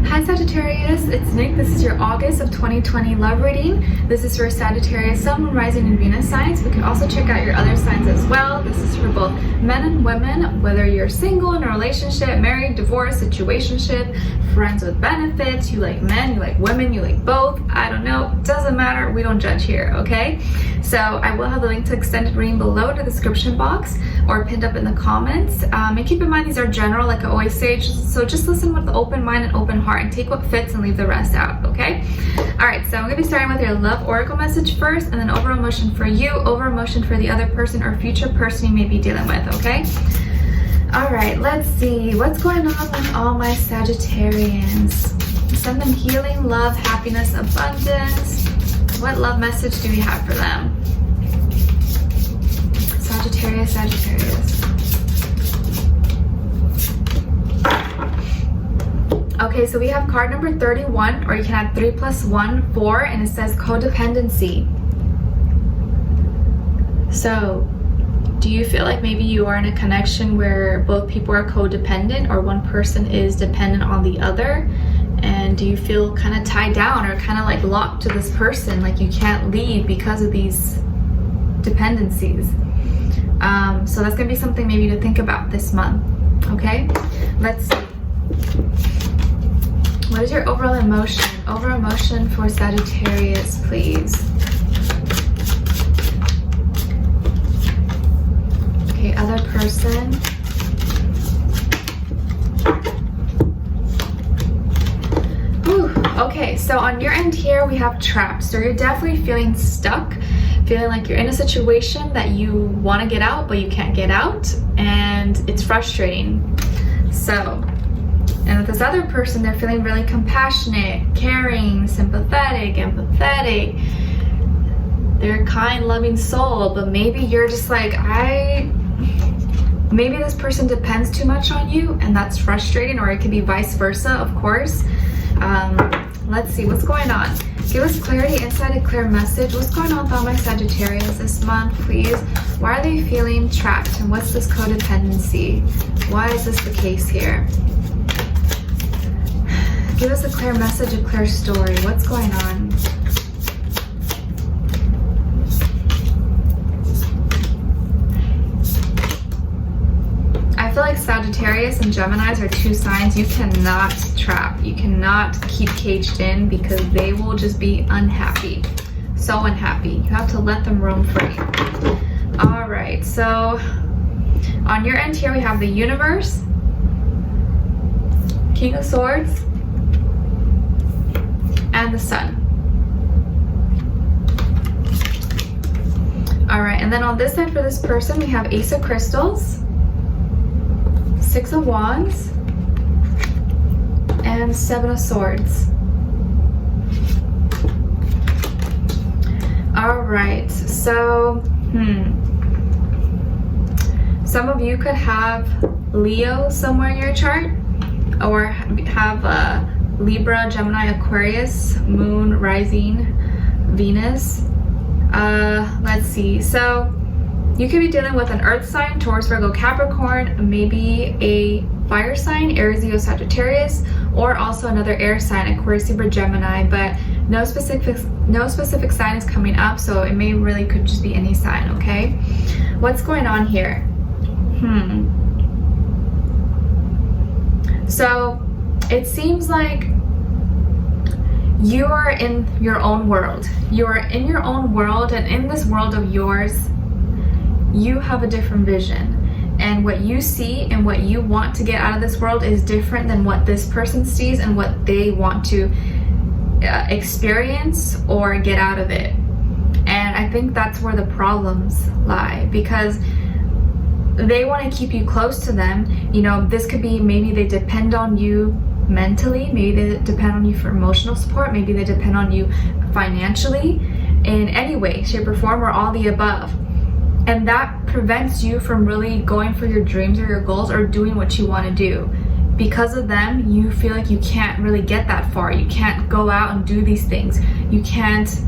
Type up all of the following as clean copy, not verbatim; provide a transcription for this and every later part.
Hi Sagittarius, it's Nick. This is your August of 2020 love reading. This is for Sagittarius, Sun, Moon, Rising, and Venus signs. We can also check out your other signs as well. This is for both men and women, whether you're single, in a relationship, married, divorced, situationship, friends with benefits, you like men, you like women, you like both. I don't know, doesn't matter. We don't judge here, okay? So I will have the link to extended reading below in the description box or pinned up in the comments. And keep in mind, these are general, like I always say, so just listen with an open mind and open heart and take what fits and leave the rest out, okay? All right, so I'm gonna be starting with your love oracle message first, and then overall emotion for you, overall emotion for the other person or future person you may be dealing with, okay? All right, let's see what's going on with all my Sagittarians. Send them healing, love, happiness, abundance. What love message do we have for them? Sagittarius, Sagittarius. Okay, so we have card number 31, or you can add 3 + 1, 4, and it says codependency. So, do you feel like maybe you are in a connection where both people are codependent or one person is dependent on the other? And do you feel kind of tied down or kind of like locked to this person, like you can't leave because of these dependencies? So that's gonna be something maybe to think about this month, okay? Let's see. What is your overall emotion? Overall emotion for Sagittarius, please. Okay, other person. Whew. Okay, so on your end here, we have trapped. So you're definitely feeling stuck, feeling like you're in a situation that you want to get out, but you can't get out, and it's frustrating. So, and with this other person, they're feeling really compassionate, caring, sympathetic, empathetic. They're a kind, loving soul, but maybe you're just like, maybe this person depends too much on you, and that's frustrating, or it could be vice versa, of course. Let's see what's going on. Give us clarity, insight, a clear message. What's going on with all my Sagittarius this month, please? Why are they feeling trapped, and what's this codependency? Why is this the case here? Give us a clear message, a clear story. What's going on? I feel like Sagittarius and Geminis are two signs you cannot trap. You cannot keep caged in because they will just be unhappy. So unhappy. You have to let them roam free. All right, so on your end here we have the Universe, King of Swords, and the Sun. All right, and then on this side for this person, we have Ace of Crystals, 6 of Wands, and 7 of Swords. All right, so, some of you could have Leo somewhere in your chart, or have Libra, Gemini, Aquarius, Moon, Rising, Venus. Let's see. So you could be dealing with an earth sign, Taurus, Virgo, Capricorn, maybe a fire sign, Aries, Leo, Sagittarius, or also another air sign, Aquarius, Libra, Gemini, but no specific sign is coming up, so it may really could just be any sign, okay? What's going on here? So it seems like you are in your own world. You are in your own world, and in this world of yours, you have a different vision. And what you see and what you want to get out of this world is different than what this person sees and what they want to experience or get out of it. And I think that's where the problems lie, because they want to keep you close to them. You know, this could be maybe they depend on you mentally, maybe they depend on you for emotional support, maybe they depend on you financially, in any way, shape, or form, or all the above. And that prevents you from really going for your dreams or your goals or doing what you want to do. Because of them, you feel like you can't really get that far. You can't go out and do these things. You can't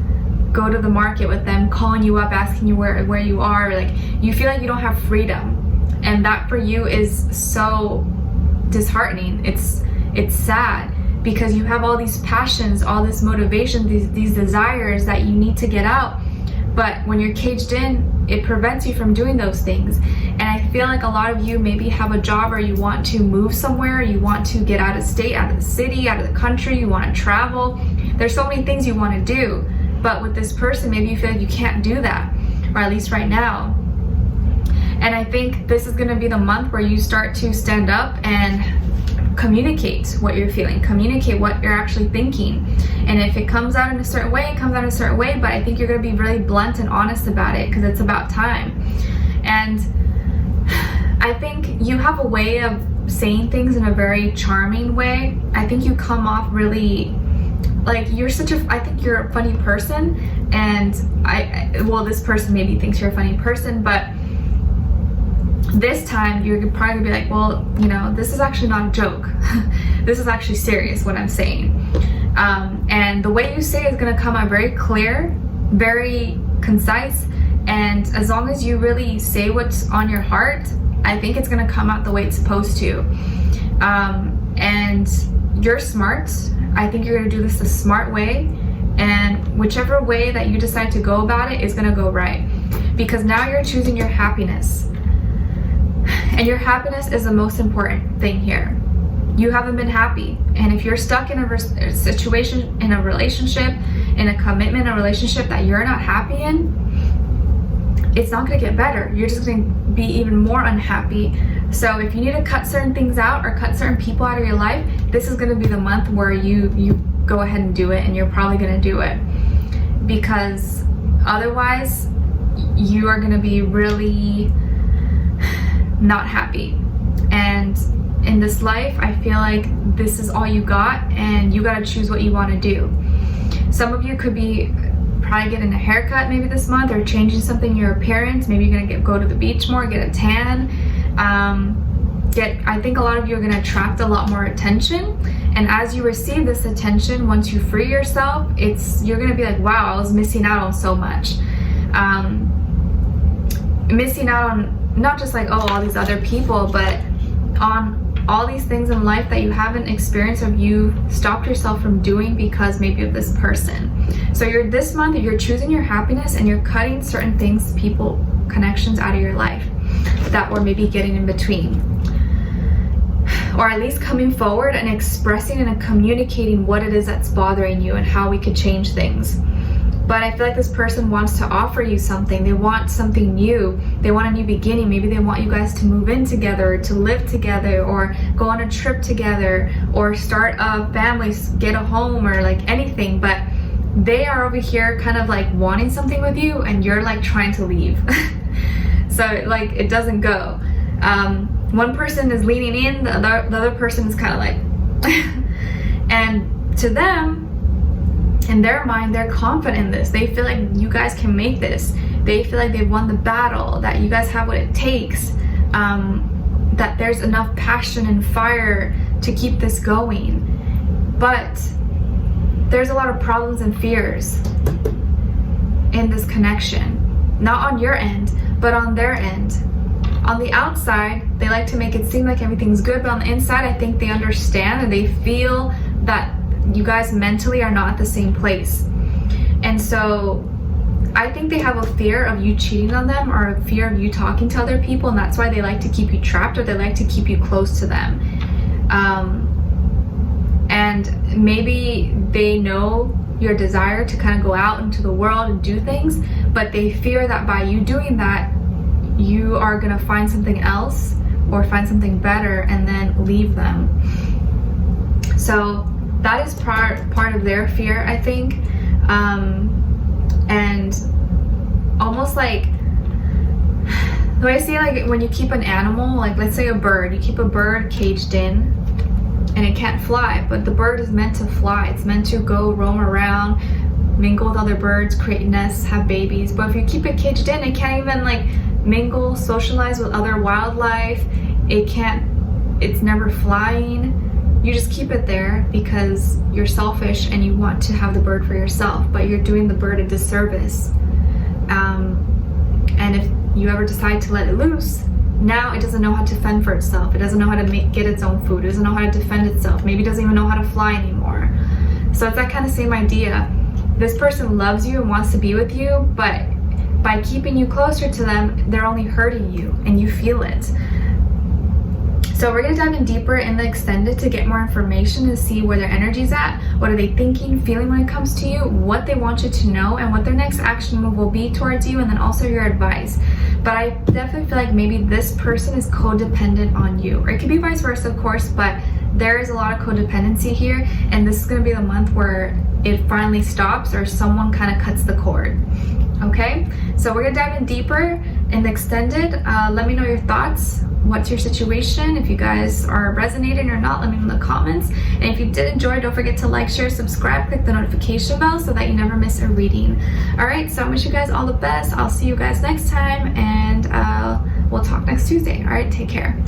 go to the market with them calling you up, asking you where you are. Like, you feel like you don't have freedom. And that for you is so disheartening. It's sad. because you have all these passions, all this motivation, these desires that you need to get out. But when you're caged in, it prevents you from doing those things. And I feel like a lot of you maybe have a job, or you want to move somewhere, you want to get out of state, out of the city, out of the country, you want to travel. There's so many things you want to do. But with this person, maybe you feel like you can't do that, or at least right now. And I think this is going to be the month where you start to stand up and communicate what you're feeling, communicate what you're actually thinking. And if it comes out in a certain way, it comes out in a certain way, but I think you're going to be really blunt and honest about it, because it's about time. And I think you have a way of saying things in a very charming way. I think you come off really like I think you're a funny person, and well, this person maybe thinks you're a funny person, but this time you're probably gonna be like, well, you know, this is actually not a joke. This is actually serious, what I'm saying. And the way you say it is gonna come out very clear, very concise, and as long as you really say what's on your heart, I think it's gonna come out the way it's supposed to. And you're smart. I think you're gonna do this the smart way, and whichever way that you decide to go about it is gonna go right, because now you're choosing your happiness. And your happiness is the most important thing here. You haven't been happy. And if you're stuck in a situation, in a relationship, in a commitment, a relationship that you're not happy in, it's not going to get better. You're just going to be even more unhappy. So if you need to cut certain things out or cut certain people out of your life, this is going to be the month where you go ahead and do it, and you're probably going to do it. Because otherwise, you are going to be really not happy. And in this life, I feel like this is all you got, and you got to choose what you want to do. Some of you could be probably getting a haircut maybe this month, or changing something in your appearance. Maybe you're gonna go to the beach more, get a tan. I think a lot of you are gonna attract a lot more attention, and as you receive this attention, once you free yourself, you're gonna be like, wow, I was missing out on so much. Missing out on not just like, oh, all these other people, but on all these things in life that you haven't experienced, or you stopped yourself from doing because maybe of this person. So this month, you're choosing your happiness, and you're cutting certain things, people, connections out of your life that were maybe getting in between, or at least coming forward and expressing and communicating what it is that's bothering you and how we could change things. But I feel like this person wants to offer you something. They want something new. They want a new beginning. Maybe they want you guys to move in together, or to live together, or go on a trip together, or start a family, get a home, or like anything. But they are over here kind of like wanting something with you, and you're like trying to leave. So like it doesn't go. One person is leaning in, the other person is kind of like and to them, in their mind, they're confident in this. They feel like you guys can make this. They feel like they've won the battle, that you guys have what it takes, that there's enough passion and fire to keep this going. But there's a lot of problems and fears in this connection. Not on your end, but on their end. On the outside, they like to make it seem like everything's good, but on the inside, I think they understand and they feel that you guys mentally are not at the same place. And so I think they have a fear of you cheating on them, or a fear of you talking to other people, and that's why they like to keep you trapped, or they like to keep you close to them. And maybe they know your desire to kind of go out into the world and do things, but they fear that by you doing that, you are gonna find something else or find something better and then leave them. So that is part of their fear, I think. And almost like the way I see it, like when you keep an animal, like let's say a bird, you keep a bird caged in and it can't fly, but the bird is meant to fly. It's meant to go roam around, mingle with other birds, create nests, have babies. But if you keep it caged in, it can't even like mingle, socialize with other wildlife. It's never flying. You just keep it there because you're selfish and you want to have the bird for yourself, but you're doing the bird a disservice. And if you ever decide to let it loose, now it doesn't know how to fend for itself. It doesn't know how to get its own food. It doesn't know how to defend itself. Maybe it doesn't even know how to fly anymore. So it's that kind of same idea. This person loves you and wants to be with you, but by keeping you closer to them, they're only hurting you, and you feel it. So we're going to dive in deeper in the extended to get more information and see where their energy's at, what are they thinking, feeling when it comes to you, what they want you to know, and what their next action move will be towards you, and then also your advice. But I definitely feel like maybe this person is codependent on you, or it could be vice versa, of course, but there is a lot of codependency here, and this is going to be the month where it finally stops, or someone kind of cuts the cord. Okay, so we're gonna dive in deeper in the extended. Let me know your thoughts. What's your situation? If you guys are resonating or not, let me know in the comments. And if you did enjoy, don't forget to like, share, subscribe, click the notification bell so that you never miss a reading. All right, so I wish you guys all the best. I'll see you guys next time, and we'll talk next Tuesday. All right, take care.